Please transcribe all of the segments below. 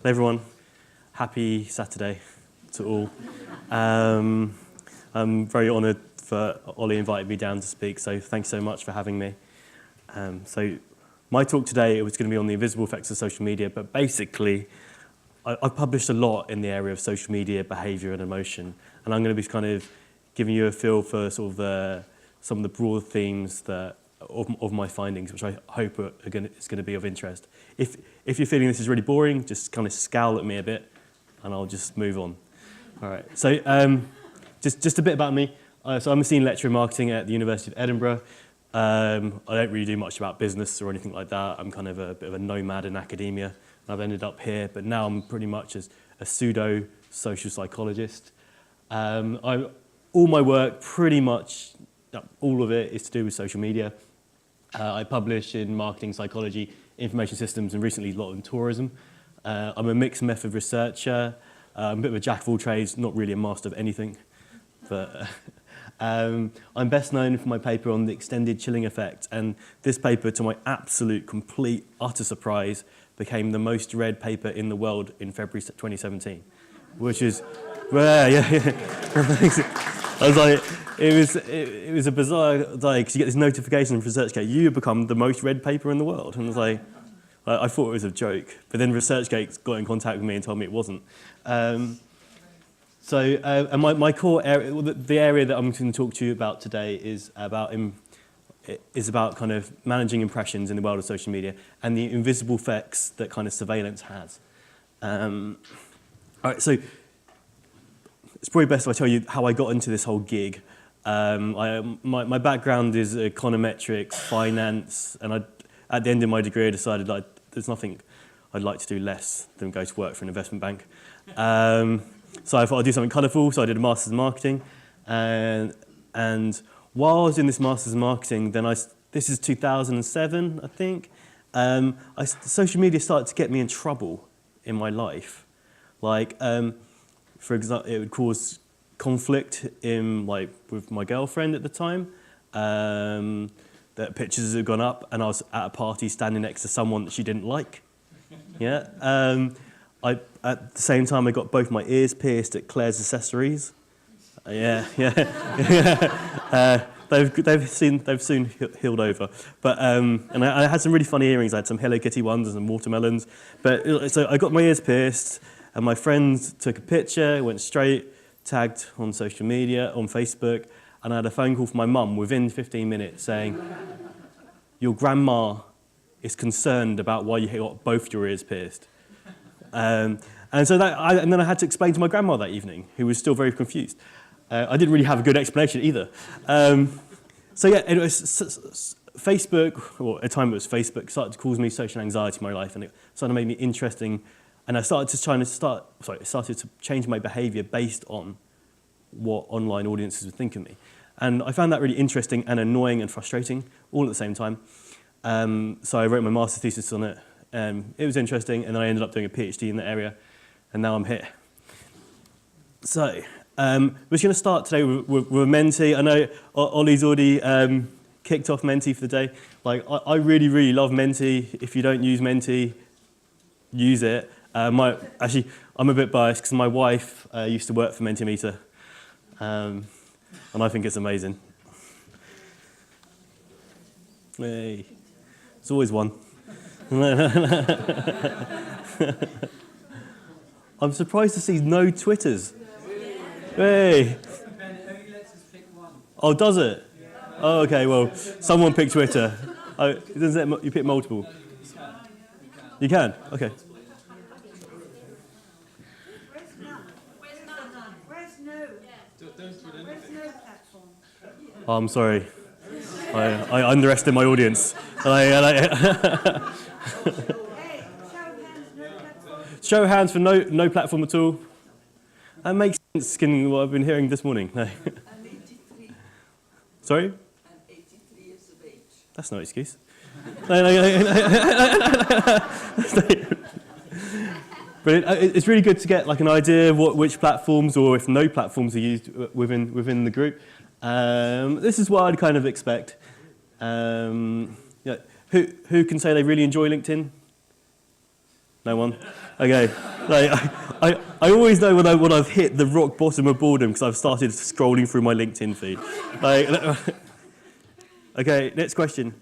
Hey everyone, happy Saturday to all. I'm very honoured for Ollie invited me down to speak, so thanks so much for having me. So my talk today was going to be on the invisible effects of social media, but basically I've published a lot in the area of social media behaviour and emotion, and I'm going to be kind of giving you a feel for sort of some of the broad themes that of my findings, which I hope is going to be of interest. If you're feeling this is really boring, just kind of scowl at me a bit, and I'll just move on. All right. So just a bit about me. So I'm a senior lecturer in marketing at the University of Edinburgh. I don't really do much about business or anything like that. I'm kind of a bit of a nomad in academia, and I've ended up here. But now I'm pretty much as a pseudo social psychologist. All my work, pretty much all of it, is to do with social media. I publish in marketing psychology, information systems, and recently a lot in tourism. I'm a mixed method researcher. I'm a bit of a jack of all trades, not really a master of anything. But I'm best known for my paper on the extended chilling effect. And this paper, to my absolute, complete, utter surprise, became the most read paper in the world in February 2017, which is, well, yeah. I was like, it was a bizarre, like, 'cause you get this notification from ResearchGate, you have become the most read paper in the world. And I was like, I thought it was a joke. But then ResearchGate got in contact with me and told me it wasn't. And my core area, the area that I'm going to talk to you about today is about kind of managing impressions in the world of social media and the invisible effects that kind of surveillance has. All right, so it's probably best if I tell you how I got into this whole gig. My background is econometrics, finance, and at the end of my degree I decided that there's nothing I'd like to do less than go to work for an investment bank. So I thought I'd do something colourful, so I did a Master's in Marketing. And while I was in this Master's in Marketing, then this is 2007, I think, social media started to get me in trouble in my life. Like, for example, it would cause conflict with my girlfriend at the time. That pictures had gone up, and I was at a party standing next to someone that she didn't like. Yeah. At the same time, I got both my ears pierced at Claire's Accessories. Yeah. They've soon healed over. But and I had some really funny earrings. I had some Hello Kitty ones and some watermelons. But so I got my ears pierced, and my friend took a picture, went straight, tagged on social media, on Facebook, and I had a phone call from my mum within 15 minutes saying, "Your grandma is concerned about why you got both your ears pierced." And then I had to explain to my grandma that evening, who was still very confused. I didn't really have a good explanation either. So yeah, it was Facebook, or at the time it was Facebook, started to cause me social anxiety in my life, and it started to make me interesting. And I started to change my behaviour based on what online audiences would think of me. And I found that really interesting and annoying and frustrating all at the same time. So I wrote my master's thesis on it. It was interesting, and then I ended up doing a PhD in the area, and now I'm here. So we're just going to start today with Menti. I know Ollie's already kicked off Menti for the day. Like, I really, really love Menti. If you don't use Menti, use it. Actually, I'm a bit biased because my wife used to work for Mentimeter, and I think it's amazing. Hey, it's always one. I'm surprised to see no Twitters. Hey. Oh, does it? Oh, okay. Well, someone picked Twitter. Oh, it doesn't say you pick multiple. You can. Okay. Oh, I'm sorry. I underestimate my audience. Show of hands for no platform at all. That makes sense given what I've been hearing this morning. No. I'm 83. Sorry? I'm 83 years of age. That's no excuse. But it's really good to get like an idea of which platforms, or if no platforms, are used within the group. This is what I'd kind of expect. Who can say they really enjoy LinkedIn? No one? Okay. Like, I always know when I've hit the rock bottom of boredom because I've started scrolling through my LinkedIn feed. Like, okay, next question.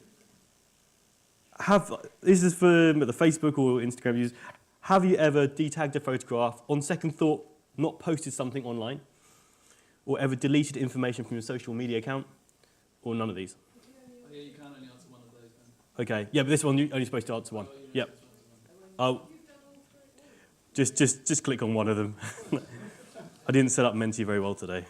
This is for the Facebook or Instagram users. Have you ever detagged a photograph, on second thought, not posted something online, or ever deleted information from your social media account, or none of these? Yeah, you can only answer one of those then. Okay, yeah, but this one you're only supposed to answer one. Yep. Oh, just click on one of them. I didn't set up Menti very well today.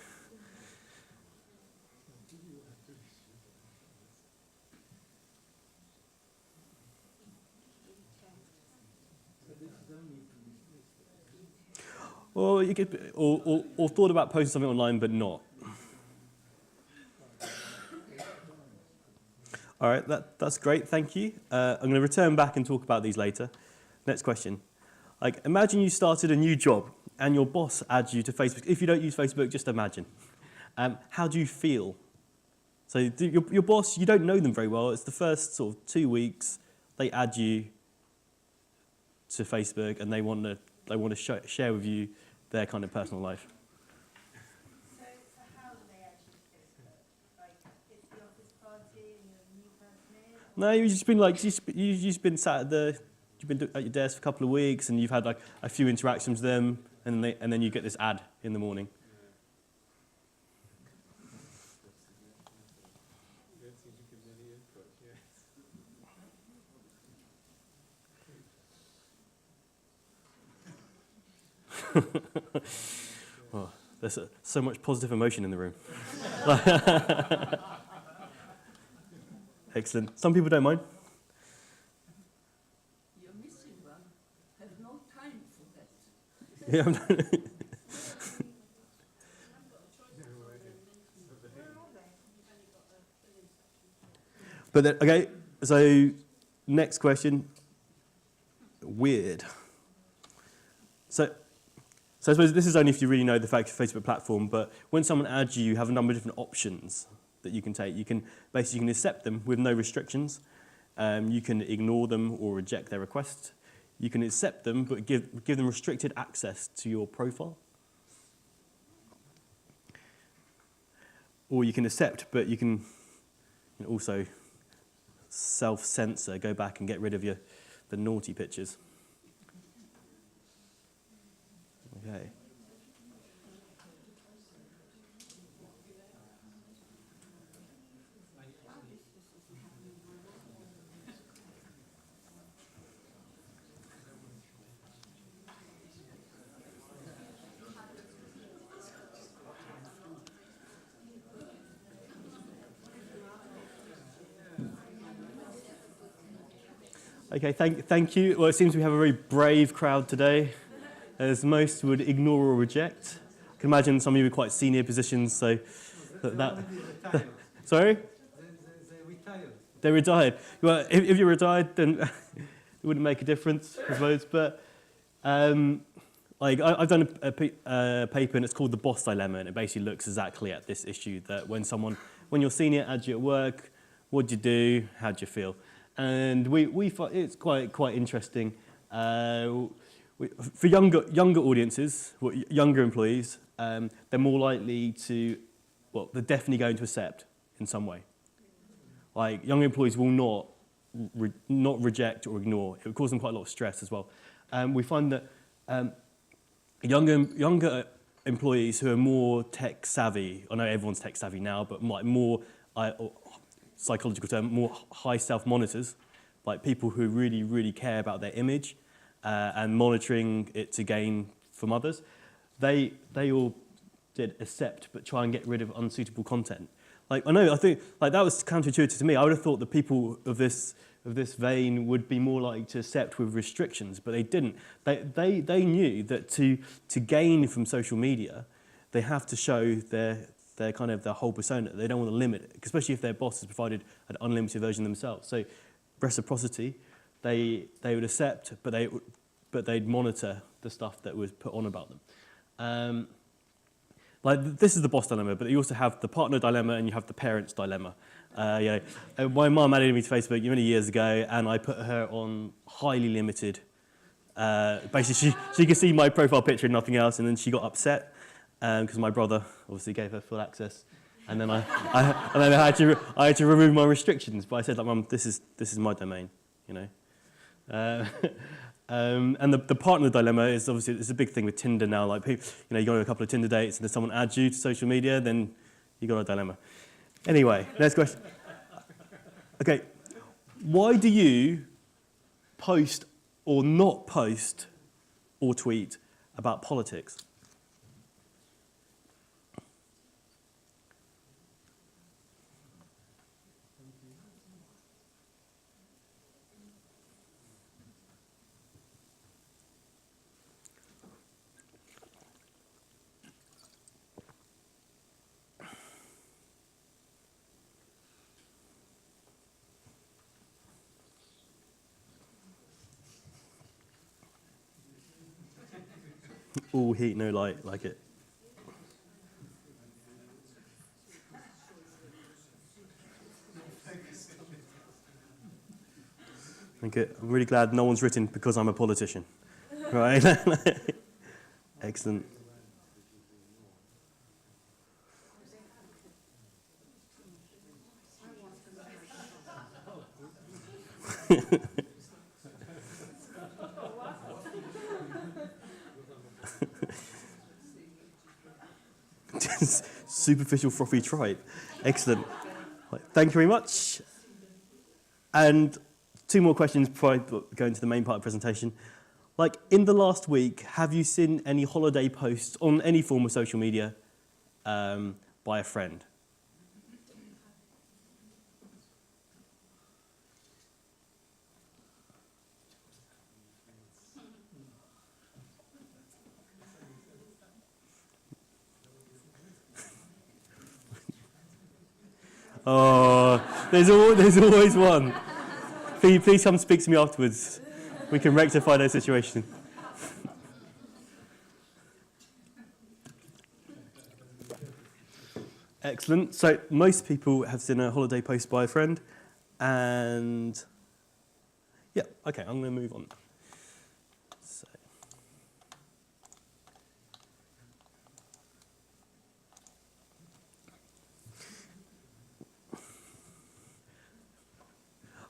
Or you could, or thought about posting something online but not. All right, that's great, thank you. I'm going to return back and talk about these later. Next question. Like, imagine you started a new job and your boss adds you to Facebook. If you don't use Facebook, just imagine. How do you feel? So your boss, you don't know them very well. It's the first sort of 2 weeks. They add you to Facebook and they want to share with you their kind of personal life. So how do they actually do it? Like, it's the office party and you're a new person in? No, you've just been sat you've been at your desk for a couple of weeks and you've had like a few interactions with them and then you get this ad in the morning. Oh, there's so much positive emotion in the room. Excellent. Some people don't mind. You're missing one. Have no time for that. Yeah. But then, okay, so next question. Weird. So I suppose this is only if you really know the Facebook platform, but when someone adds you, you have a number of different options that you can take. You can accept them with no restrictions. You can ignore them or reject their request. You can accept them, but give them restricted access to your profile. Or you can accept, but you can also self-censor, go back and get rid of the naughty pictures. Okay. Okay, thank you. Well, it seems we have a very brave crowd today, as most would ignore or reject. I can imagine some of you are quite senior positions, so sorry? They retired. They're retired. Well, if you're retired, then it wouldn't make a difference, I suppose. But I've done a paper, and it's called the Boss Dilemma, and it basically looks exactly at this issue, that when your senior adds you at work, what do you do? How do you feel? And we find it's quite interesting. For younger audiences, younger employees, they're more likely to, they're definitely going to accept in some way. Like, younger employees will not reject or ignore. It would cause them quite a lot of stress as well. We find that younger employees who are more tech savvy, I know everyone's tech savvy now, but like more, psychological term, more high self-monitors, like people who really, really care about their image and monitoring it to gain from others, they all did accept but try and get rid of unsuitable content. I think that was counterintuitive to me. I would have thought that people of this vein would be more likely to accept with restrictions, but they didn't. They knew that to gain from social media, they have to show their whole persona. They don't want to limit it, especially if their boss has provided an unlimited version themselves. So reciprocity, they would accept, but they'd monitor the stuff that was put on about them. This is the boss dilemma, but you also have the partner dilemma and you have the parents dilemma. My mum added me to Facebook many years ago, and I put her on highly limited Basically, she could see my profile picture and nothing else, and then she got upset because my brother obviously gave her full access, and then I had to remove my restrictions. But I said, like, Mum, this is my domain, you know. And the partner dilemma is obviously it's a big thing with Tinder now. Like, people, you know, you go on a couple of Tinder dates, and then someone adds you to social media, then you got a dilemma. Anyway, next question. Okay, why do you post or not post or tweet about politics? All heat, no light, like it. Okay, I'm really glad no one's written because I'm a politician. Right? Excellent. Superficial frothy tripe. Excellent. Right, thank you very much. And 2 more questions before I go into the main part of the presentation. Like, in the last week, have you seen any holiday posts on any form of social media by a friend? Oh, there's always one. Please come speak to me afterwards. We can rectify that situation. Excellent. So most people have seen a holiday post by a friend, and yeah, okay, I'm going to move on. So.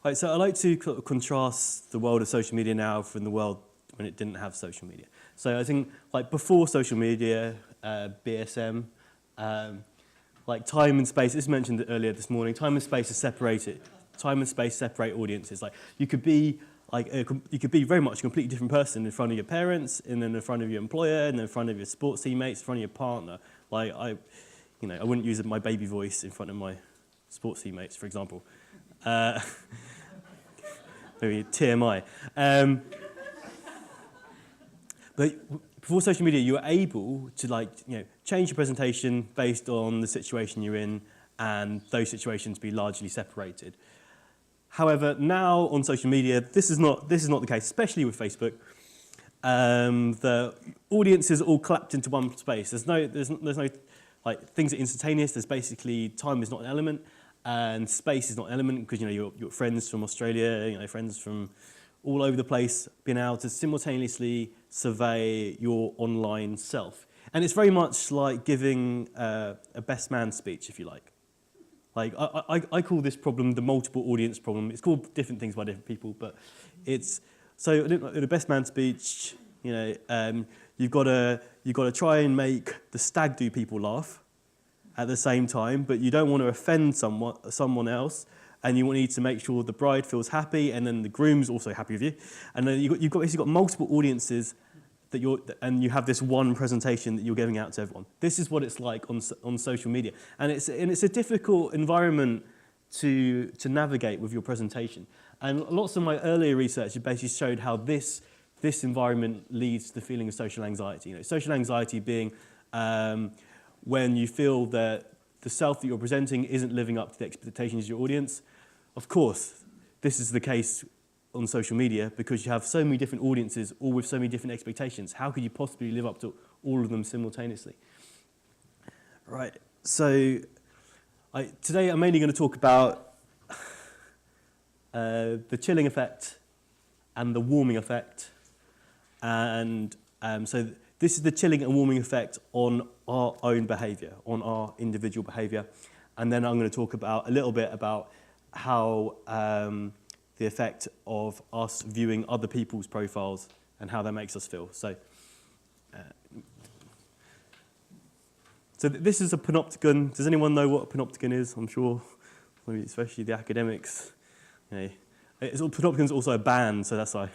Right, so I like to contrast the world of social media now from the world when it didn't have social media. So I think, like, before social media, BSM, like time and space, this mentioned earlier this morning, time and space are separated. Time and space separate audiences. Like, you could be very much a completely different person in front of your parents, and then in front of your employer, and then in front of your sports teammates, in front of your partner. Like, I wouldn't use my baby voice in front of my sports teammates, for example. Maybe TMI. But before social media, you were able to change your presentation based on the situation you're in, and those situations be largely separated. However, now on social media, this is not the case, especially with Facebook. The audiences are all clapped into one space. There's no things are instantaneous. There's basically time is not an element. And space is not an element because you're friends from Australia, friends from all over the place, being able to simultaneously survey your online self. And it's very much like giving a best man speech, if you like. Like I call this problem the multiple audience problem. It's called different things by different people, but it's so in a best man speech. You've got to try and make the stag do people laugh at the same time, but you don't want to offend someone else, and you need to make sure the bride feels happy, and then the groom's also happy with you, and then you've got multiple audiences and you have this one presentation that you're giving out to everyone. This is what it's like on social media, and it's a difficult environment to navigate with your presentation. And lots of my earlier research basically showed how this environment leads to the feeling of social anxiety. Social anxiety being when you feel that the self that you're presenting isn't living up to the expectations of your audience. Of course, this is the case on social media because you have so many different audiences, all with so many different expectations. How could you possibly live up to all of them simultaneously? Right, so today I'm mainly going to talk about the chilling effect and the warming effect And so this is the chilling and warming effect on our own behaviour, on our individual behaviour. And then I'm going to talk about a little bit about how the effect of us viewing other people's profiles and how that makes us feel. So this is a panopticon. Does anyone know what a panopticon is? I'm sure, maybe especially the academics. Panopticon is also a band, so that's why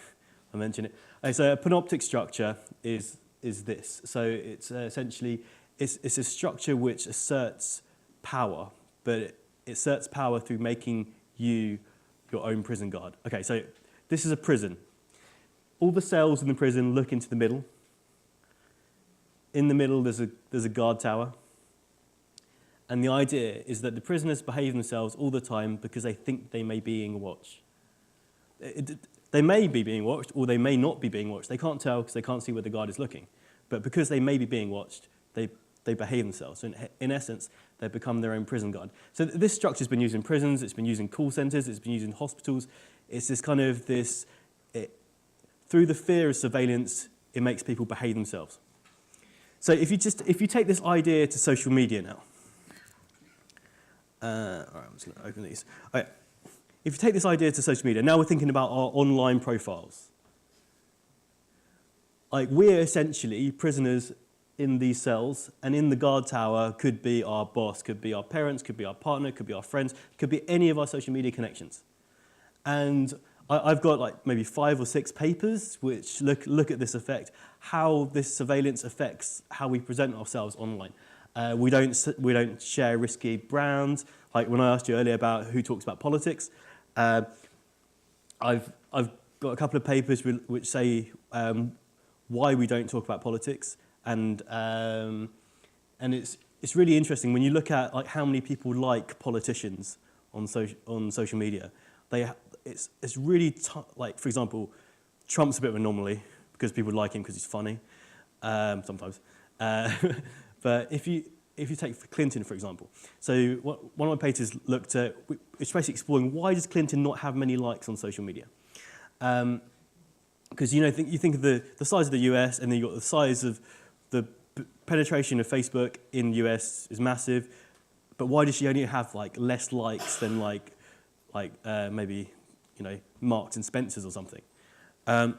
I mention it. So a panoptic structure is this. So it's essentially it's a structure which asserts power, but it asserts power through making you your own prison guard. Okay, so this is a prison. All the cells in the prison look into the middle. In the middle, there's a guard tower. And the idea is that the prisoners behave themselves all the time because they think they may be being watched. They may be being watched, or they may not be being watched. They can't tell because they can't see where the guard is looking. But because they may be being watched, they behave themselves. So in essence, they become their own prison guard. So this structure's been used in prisons, it's been used in call centres, it's been used in hospitals. It's this kind of through the fear of surveillance, it makes people behave themselves. So if you take this idea to social media now, all right, I'm just going to open these. All right. If you take this idea to social media, now we're thinking about our online profiles. Like, we're essentially prisoners in these cells, and in the guard tower could be our boss, could be our parents, could be our partner, could be our friends, could be any of our social media connections. And I've got like maybe 5 or 6 papers which look at this effect, how this surveillance affects how we present ourselves online. We don't share risky brands. Like when I asked you earlier about who talks about politics, I've got a couple of papers which say why we don't talk about politics, and it's really interesting when you look at like how many people like politicians on social media. It's really like, for example, Trump's a bit of an anomaly because people like him because he's funny sometimes. But if you take Clinton, for example, so one of my papers looked at, it's basically exploring why does Clinton not have many likes on social media? Because you think of the size of the US, and then you've got the size of the penetration of Facebook in the US is massive, but why does she only have like less likes than like maybe Marks and Spencers or something? No,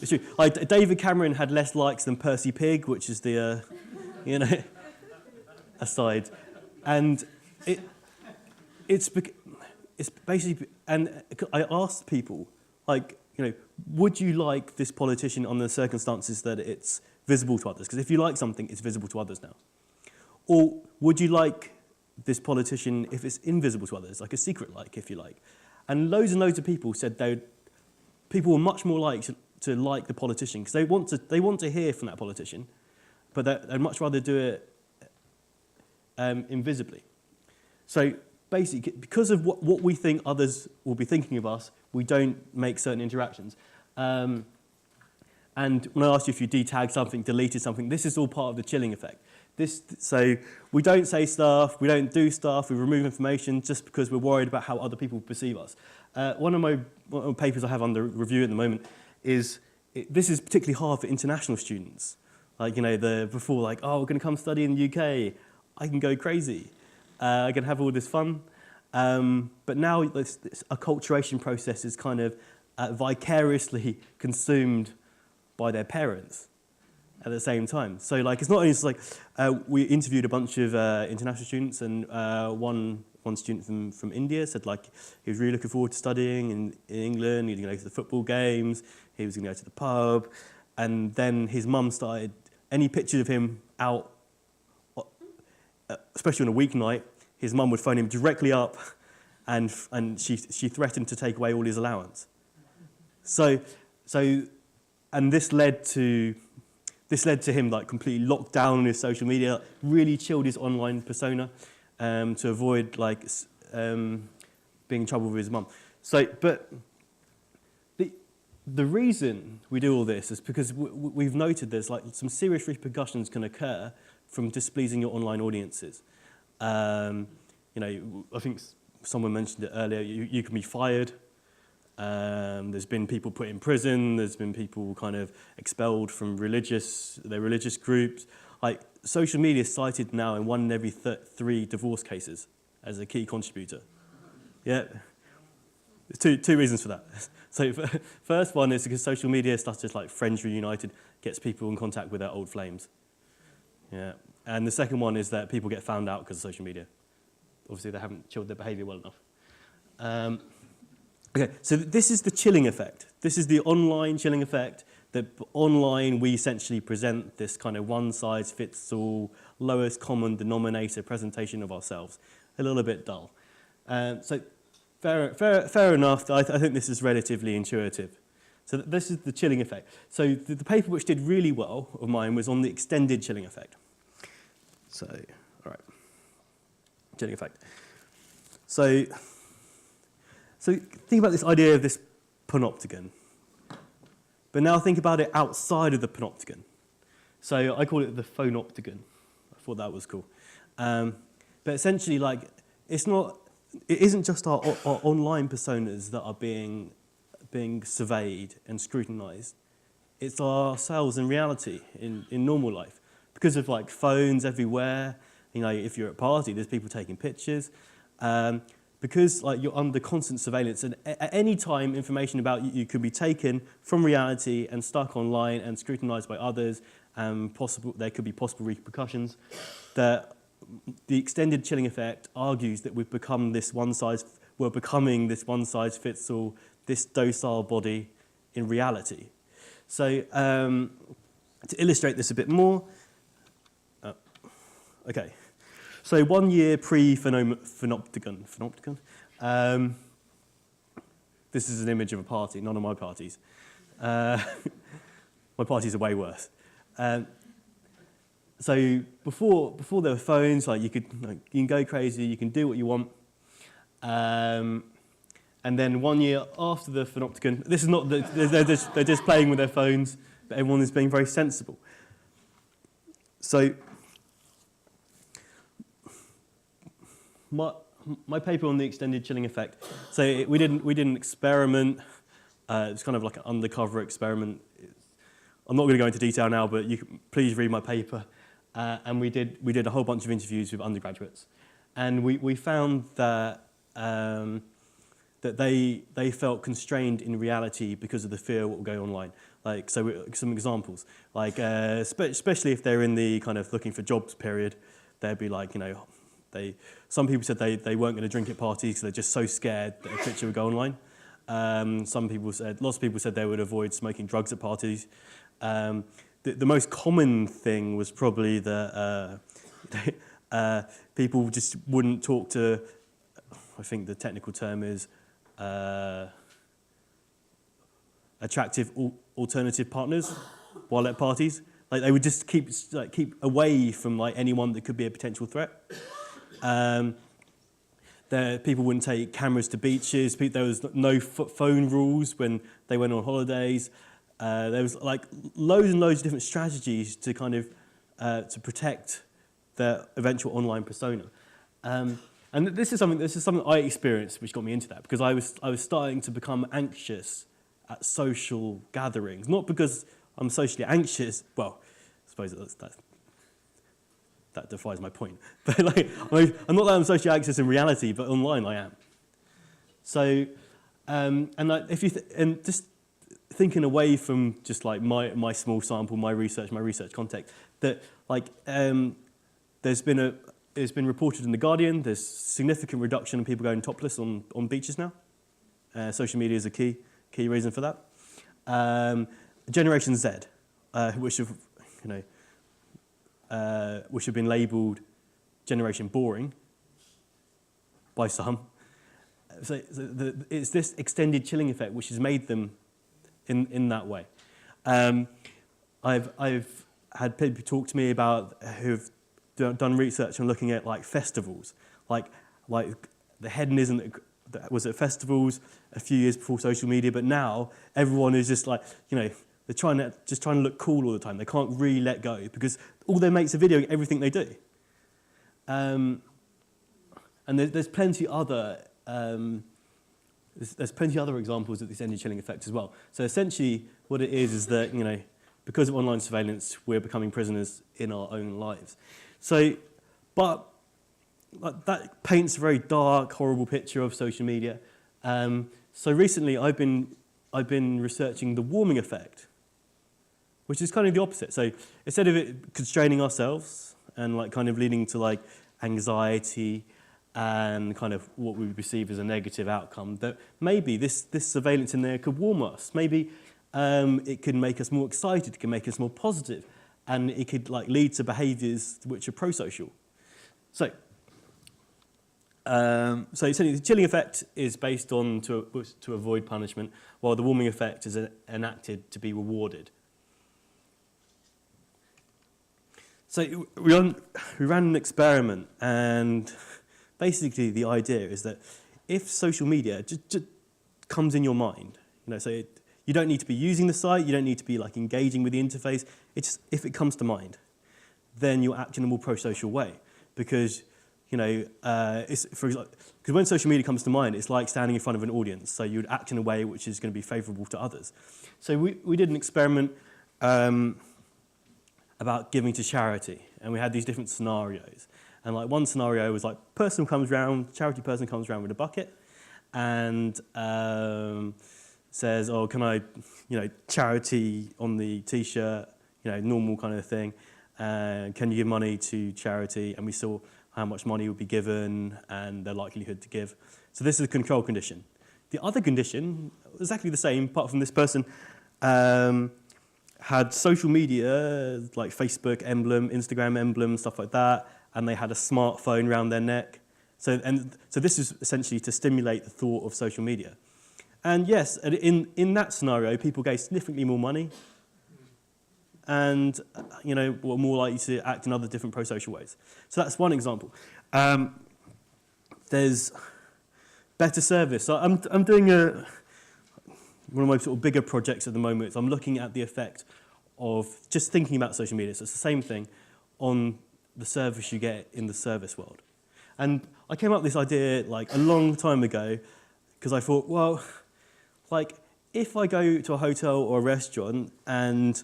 it's true. Like David Cameron had less likes than Percy Pig, which is the aside, and it's basically. And I asked people, like, would you like this politician on the circumstances that it's visible to others? Because if you like something, it's visible to others now. Or would you like this politician if it's invisible to others, like a secret like, if you like? And loads of people said people were much more likely to like the politician because they want to hear from that politician, but they'd much rather do it invisibly. So basically, because of what we think others will be thinking of us, we don't make certain interactions. And when I asked you if you detagged something, deleted something, this is all part of the chilling effect. So we don't say stuff, we don't do stuff, we remove information just because we're worried about how other people perceive us. One of my papers I have under review at the moment is, this is particularly hard for international students. Like, before, like, oh, we're going to come study in the UK, I can go crazy, I can have all this fun. But now this acculturation process is kind of vicariously consumed by their parents at the same time. So like, it's not only just like, we interviewed a bunch of international students, and one student from India said like he was really looking forward to studying in England, he was going to go to the football games, he was going to go to the pub, and then his mum started, any picture of him out, especially on a weeknight, his mum would phone him directly up, and she threatened to take away all his allowance. So and this led to him like completely locked down on his social media, really chilled his online persona to avoid like being in trouble with his mum. So, but the reason we do all this is because we've noted there's like some serious repercussions can occur from displeasing your online audiences. I think someone mentioned it earlier. You can be fired. There's been people put in prison. There's been people kind of expelled from their religious groups. Like, social media is cited now in 1 in every 3 divorce cases as a key contributor. Yeah, there's two reasons for that. So first one is because social media, such as like Friends Reunited, gets people in contact with their old flames. Yeah, and the second one is that people get found out because of social media. Obviously, they haven't chilled their behaviour well enough. Okay, so this is the chilling effect. This is the online chilling effect, that online we essentially present this kind of one-size-fits-all, lowest common denominator presentation of ourselves. A little bit dull. So fair enough, I think this is relatively intuitive. So this is the chilling effect. So the paper which did really well of mine was on the extended chilling effect. So, all right, chilling effect. So think about this idea of this panopticon. But now think about it outside of the panopticon. So I call it the phonopticon. I thought that was cool. But essentially, like, it isn't just our online personas that are being surveyed and scrutinized. It's ourselves in reality, in normal life. Because of like phones everywhere, you know, if you're at a party, there's people taking pictures. Because like you're under constant surveillance, and at any time information about you could be taken from reality and stuck online and scrutinized by others, and there could be possible repercussions. That the extended chilling effect argues that we're becoming this one-size-fits-all, this docile body in reality. So to illustrate this a bit more, okay. So 1 year pre-Phonopticon, this is an image of a party, none of my parties. My parties are way worse. So before there were phones, like you can go crazy, you can do what you want. And then 1 year after the Phonopticon, this is not they're just playing with their phones, but everyone is being very sensible. So my paper on the extended chilling effect. So we did an experiment. It was kind of like an undercover experiment. I'm not going to go into detail now, but please read my paper. And we did a whole bunch of interviews with undergraduates, and we found that that they felt constrained in reality because of the fear of what will go online. Like, so some examples, like especially if they're in the kind of looking for jobs period, they'd be like, you know, some people said they weren't going to drink at parties because they're just so scared that a picture would go online. Lots of people said they would avoid smoking drugs at parties. The most common thing was probably that people just wouldn't talk to, I think the technical term is attractive alternative partners while at parties. Like, they would just keep away from like anyone that could be a potential threat. People wouldn't take cameras to beaches. There was no phone rules when they went on holidays. There was like loads and loads of different strategies to kind of to protect their eventual online persona. And this is something I experienced, which got me into that, because I was starting to become anxious at social gatherings, not because I'm socially anxious. Well, I suppose that defies my point. But like, I'm not that I'm socially anxious in reality, but online I am. So, and like, and just thinking away from just like my small sample, my research context, that like it's been reported in The Guardian, there's significant reduction in people going topless on beaches now. Social media is a key reason for that. Generation Z, which have been labelled generation boring by some. So it's this extended chilling effect which has made them in that way. I've had people talk to me about who've done research on looking at like festivals, like the hedonism that was at festivals a few years before social media, but now everyone is just like, you know, they're trying to look cool all the time. They can't really let go because all their mates are videoing everything they do. And there's plenty other there's plenty of other examples of this energy chilling effect as well. So essentially what it is that, because of online surveillance, we're becoming prisoners in our own lives. So, but like, that paints a very dark, horrible picture of social media. So recently I've been researching the warming effect, which is kind of the opposite. So instead of it constraining ourselves and like kind of leading to like anxiety and kind of what we would perceive as a negative outcome, that maybe this surveillance in there could warm us. Maybe it could make us more excited, it could make us more positive, and it could like lead to behaviours which are pro-social. So essentially the chilling effect is based on to avoid punishment, while the warming effect is enacted to be rewarded. So we ran an experiment, and basically the idea is that if social media just comes in your mind, so you don't need to be using the site, you don't need to be like engaging with the interface. It's just, if it comes to mind, then you'll act in a more pro-social way, because it's for example, because when social media comes to mind, it's like standing in front of an audience. So you would act in a way which is going to be favourable to others. So we did an experiment about giving to charity, and we had these different scenarios. And like one scenario was like charity person comes around with a bucket, and says, "Oh, can I, charity on the T-shirt, normal kind of thing. Can you give money to charity?" And we saw how much money would be given and their likelihood to give. So this is a control condition. The other condition, exactly the same, apart from this person had social media, like Facebook emblem, Instagram emblem, stuff like that, and they had a smartphone around their neck. So this is essentially to stimulate the thought of social media. And yes, in that scenario, people gave significantly more money and were more likely to act in other different pro-social ways. So that's one example. There's better service. So I'm doing one of my sort of bigger projects at the moment. So I'm looking at the effect of just thinking about social media. So it's the same thing on the service you get in the service world. And I came up with this idea like a long time ago because I thought, well, like if I go to a hotel or a restaurant and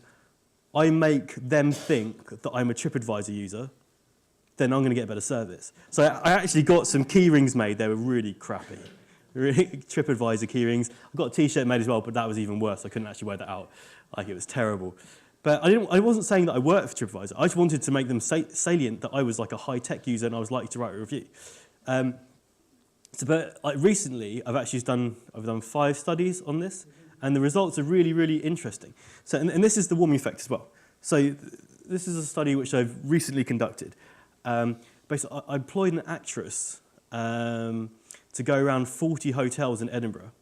I make them think that I'm a TripAdvisor user, then I'm going to get better service. So I actually got some key rings made. They were really crappy. TripAdvisor key rings. I got a T-shirt made as well, but that was even worse. I couldn't actually wear that out. Like, it was terrible. But I wasn't saying that I worked for TripAdvisor. I just wanted to make them salient that I was like a high-tech user and I was likely to write a review. But like recently, I've done 5 studies on this, and the results are really, really interesting. So, and this is the warming effect as well. So this is a study which I've recently conducted. Basically, I employed an actress to go around 40 hotels in Edinburgh.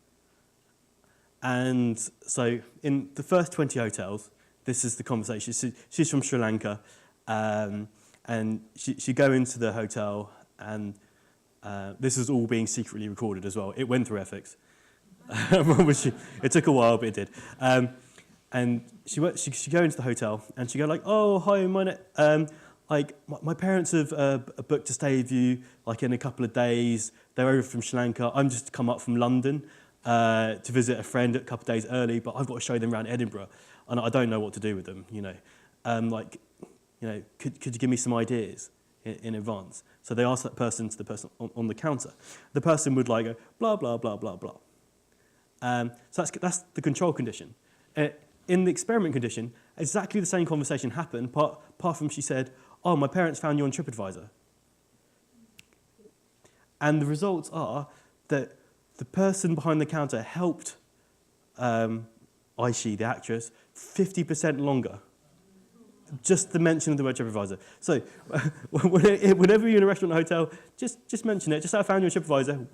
And so in the first 20 hotels, this is the conversation. She's from Sri Lanka, and she'd go into the hotel, and this is all being secretly recorded as well. It went through ethics. It took a while, but it did. And she'd go into the hotel, and she'd go like, "Oh, hi, my parents have booked to stay with you like in a couple of days. They're over from Sri Lanka. I'm just come up from London to visit a friend a couple of days early, but I've got to show them around Edinburgh, and I don't know what to do with them. Could you give me some ideas in advance?" So they asked that person to the person on the counter. The person would like go blah blah blah blah blah. So that's the control condition. In the experiment condition, exactly the same conversation happened, apart from she said, "Oh, my parents found you on TripAdvisor." And the results are that the person behind the counter helped Aishi, the actress, 50% longer. Just the mention of the word TripAdvisor. So whenever you're in a restaurant or hotel, just mention it. Just say, "I found you on TripAdvisor."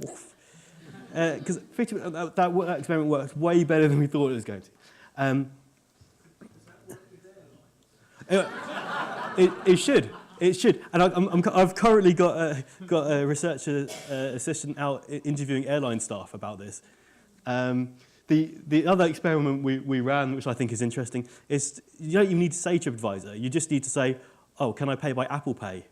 Because that experiment works way better than we thought it was going to. It should. It should. And I've currently got a research assistant out interviewing airline staff about this. The other experiment we ran, which I think is interesting, is you don't even need to say TripAdvisor. You just need to say, "Oh, can I pay by Apple Pay?"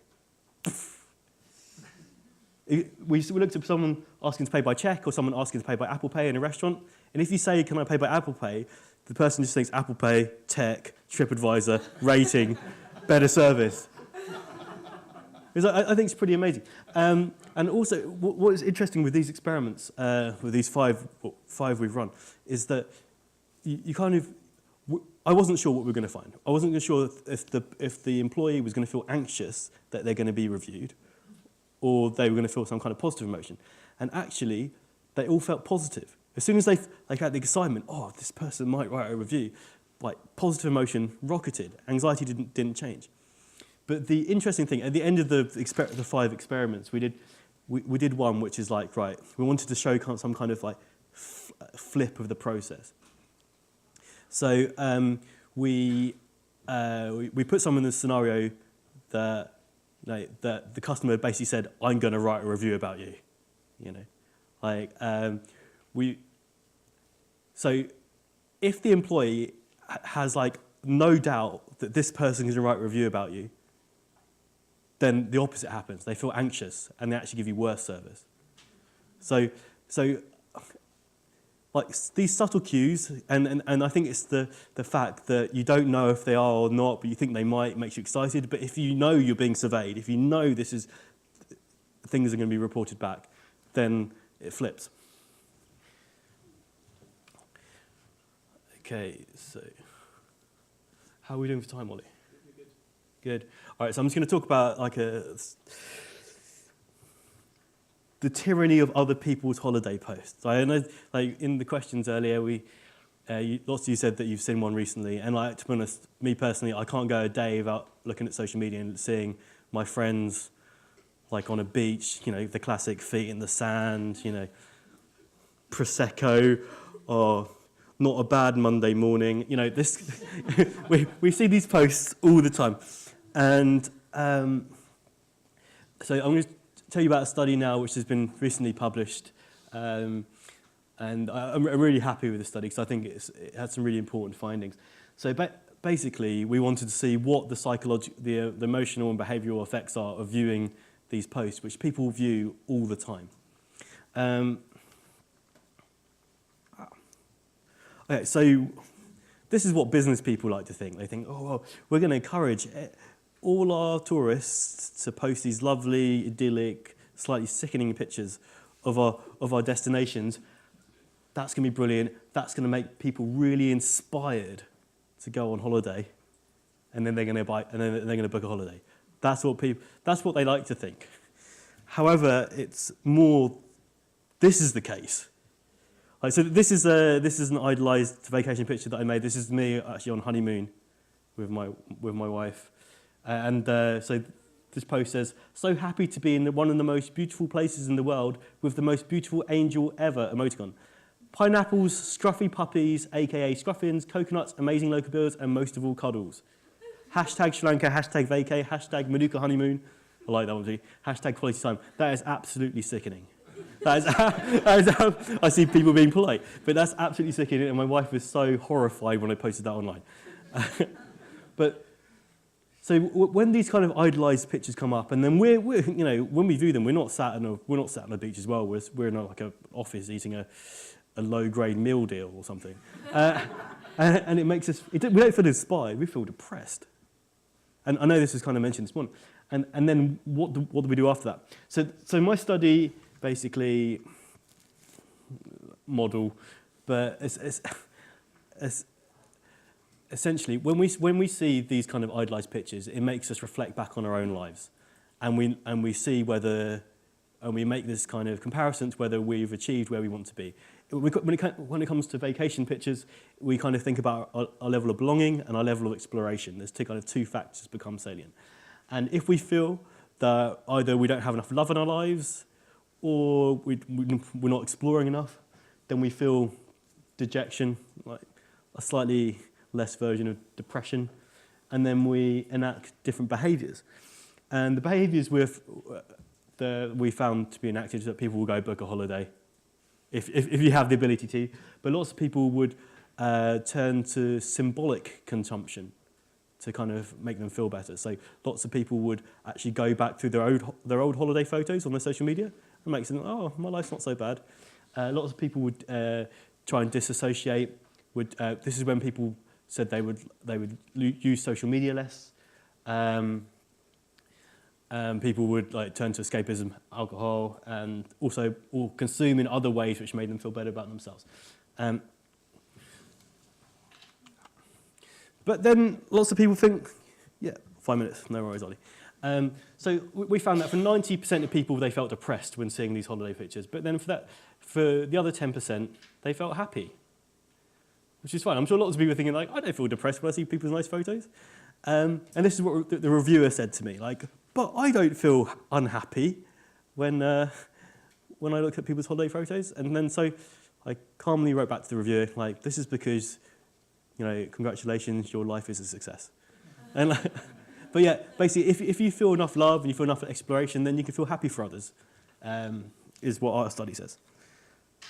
We looked at someone asking to pay by check or someone asking to pay by Apple Pay in a restaurant, and if you say, can I pay by Apple Pay, the person just thinks Apple Pay, tech, TripAdvisor, rating, better service. I think it's pretty amazing. And also, what is interesting with these experiments, with these five we've run, is that you kind of, I wasn't sure what we were going to find. I wasn't sure if the employee was going to feel anxious that they're going to be reviewed, or they were going to feel some kind of positive emotion. And actually, they all felt positive. As soon as they had the excitement, oh, this person might write a review, like positive emotion rocketed. Anxiety didn't change. But the interesting thing, at the end of the 5 experiments, we did one which is like, right, we wanted to show some kind of like flip of the process. So we put someone in the scenario that the customer basically said, I'm going to write a review about you. So if the employee has like no doubt that this person is going to write a review about you, then the opposite happens. They feel anxious and they actually give you worse service. So like these subtle cues, and I think it's the fact that you don't know if they are or not, but you think they might, makes you excited. But if you know you're being surveyed, if you know things are going to be reported back, then it flips. Okay, so how are we doing for time, Ollie? Good. All right, so I'm just going to talk about the tyranny of other people's holiday posts. I know, like in the questions earlier, lots of you said that you've seen one recently, and like, to be honest, me personally, I can't go a day without looking at social media and seeing my friends like on a beach, the classic feet in the sand, Prosecco, or not a bad Monday morning. This we see these posts all the time. And so I'm going to tell you about a study now which has been recently published. And I'm really happy with the study because I think it had some really important findings. So basically, we wanted to see what the emotional and behavioural effects are of viewing these posts, which people view all the time. Okay, so this is what business people like to think. They think, oh, well, we're going to encourage all our tourists to post these lovely, idyllic, slightly sickening pictures of our destinations. That's going to be brilliant. That's going to make people really inspired to go on holiday, and then they're going to book a holiday. That's what they like to think. However, it's more. This is the case. So this is an idealised vacation picture that I made. This is me actually on honeymoon with my wife. So this post says, so happy to be in one of the most beautiful places in the world with the most beautiful angel ever, emoticon. Pineapples, scruffy puppies, aka scruffins, coconuts, amazing local birds, and most of all, cuddles. Hashtag Sri Lanka, hashtag vacay, hashtag Manuka honeymoon. I like that one too. Hashtag quality time. That is absolutely sickening. I see people being polite, but that's absolutely sickening, and my wife was so horrified when I posted that online. So when these kind of idealised pictures come up, and then we're when we view them, we're not sat on a beach as well. We're in like an office eating a low-grade meal deal or something, and it makes us. We don't feel inspired. We feel depressed. And I know this was kind of mentioned this morning. And then what do we do after that? So my study basically model, but it's essentially when we see these kind of idealized pictures, it makes us reflect back on our own lives, and we see whether, and we make this kind of comparison to whether we've achieved where we want to be. When it comes to vacation pictures, we kind of think about our level of belonging and our level of exploration. There's two factors become salient. And if we feel that either we don't have enough love in our lives or we're not exploring enough, then we feel dejection, like a slightly less version of depression, and then we enact different behaviours. And the behaviours we found to be enacted is that people will go book a holiday, if you have the ability to, but lots of people would turn to symbolic consumption to kind of make them feel better. So lots of people would actually go back through their old holiday photos on their social media and make them, oh, my life's not so bad. Lots of people would try and disassociate. This is when people said they would use social media less. People would turn to escapism, alcohol, and also or consume in other ways which made them feel better about themselves. But then lots of people think, yeah, 5 minutes, no worries, Ollie. So we found that for 90% of people, they felt depressed when seeing these holiday pictures. But then for the other 10%, they felt happy, which is fine. I'm sure lots of people are thinking, like, I don't feel depressed when I see people's nice photos. And this is what the reviewer said to me, like, but I don't feel unhappy when I look at people's holiday photos. And then so I calmly wrote back to the reviewer, like, this is because, congratulations, your life is a success. And but yeah, basically, if you feel enough love and you feel enough exploration, then you can feel happy for others, is what our study says.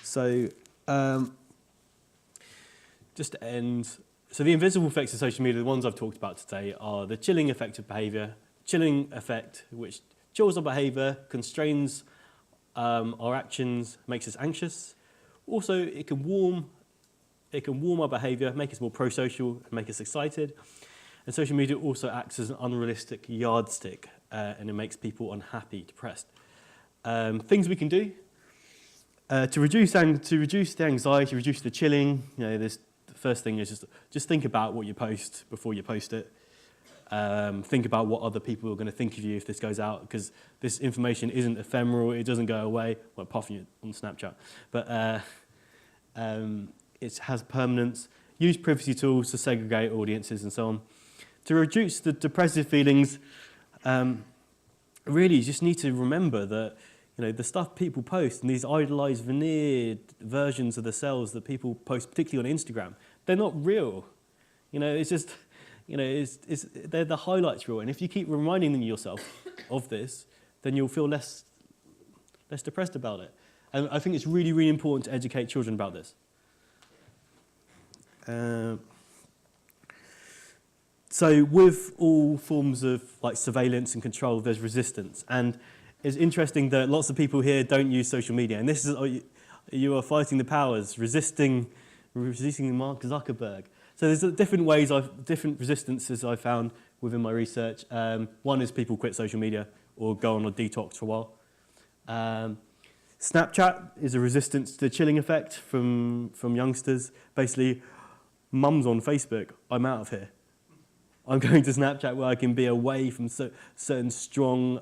So just to end, so the invisible effects of social media, the ones I've talked about today, are the chilling effect of behaviour, chilling effect which chills our behaviour, constrains our actions, makes us anxious. Also, it can warm our behaviour, make us more pro-social, and make us excited. And social media also acts as an unrealistic yardstick, and it makes people unhappy, depressed. Things we can do to reduce the anxiety, reduce the chilling. The first thing is just think about what you post before you post it. Think about what other people are going to think of you if this goes out, because this information isn't ephemeral, it doesn't go away, well, apart from you on Snapchat. But it has permanence. Use privacy tools to segregate audiences and so on. To reduce the depressive feelings, really you just need to remember that the stuff people post and these idealized, veneered versions of themselves that people post, particularly on Instagram, they're not real. It's just, they're the highlights reel. And if you keep reminding yourself of this, then you'll feel less depressed about it. And I think it's really, really important to educate children about this. So with all forms of surveillance and control, there's resistance. And it's interesting that lots of people here don't use social media. And this is, you are fighting the powers, resisting Mark Zuckerberg. So there's different resistances I've found within my research. One is people quit social media or go on a detox for a while. Snapchat is a resistance to the chilling effect from youngsters. Basically, mum's on Facebook, I'm out of here. I'm going to Snapchat where I can be away from certain strong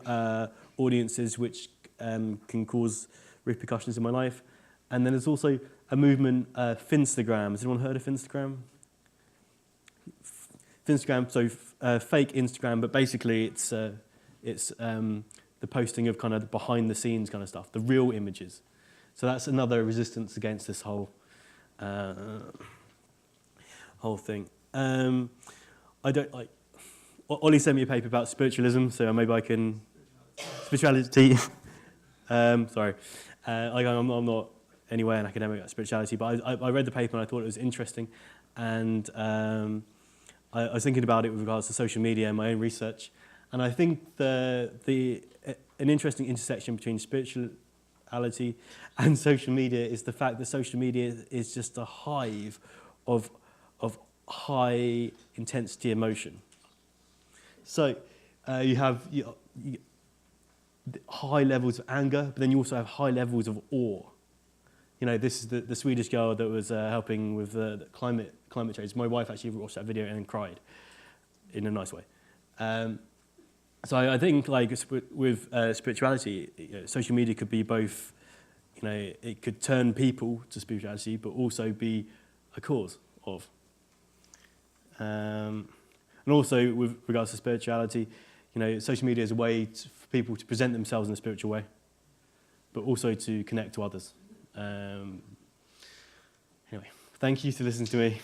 audiences which can cause repercussions in my life. And then there's also a movement, Finstagram. Has anyone heard of Finstagram? Finstagram, so fake Instagram, but basically it's the posting of kind of the behind the scenes kind of stuff, the real images. So that's another resistance against this whole thing. I don't like. Ollie sent me a paper about spiritualism, so maybe I can spirituality. Sorry, I'm not anywhere an academic about spirituality, but I read the paper and I thought it was interesting, and I was thinking about it with regards to social media and my own research, and I think an interesting intersection between spirituality and social media is the fact that social media is just a hive of high intensity emotion. So you have high levels of anger, but then you also have high levels of awe. This is the Swedish girl that was helping with the climate change. My wife actually watched that video and then cried in a nice way. So I think with spirituality, social media could be both, it could turn people to spirituality, but also be a cause of. And also with regards to spirituality, social media is a way for people to present themselves in a spiritual way, but also to connect to others. Anyway, thank you for listening to me.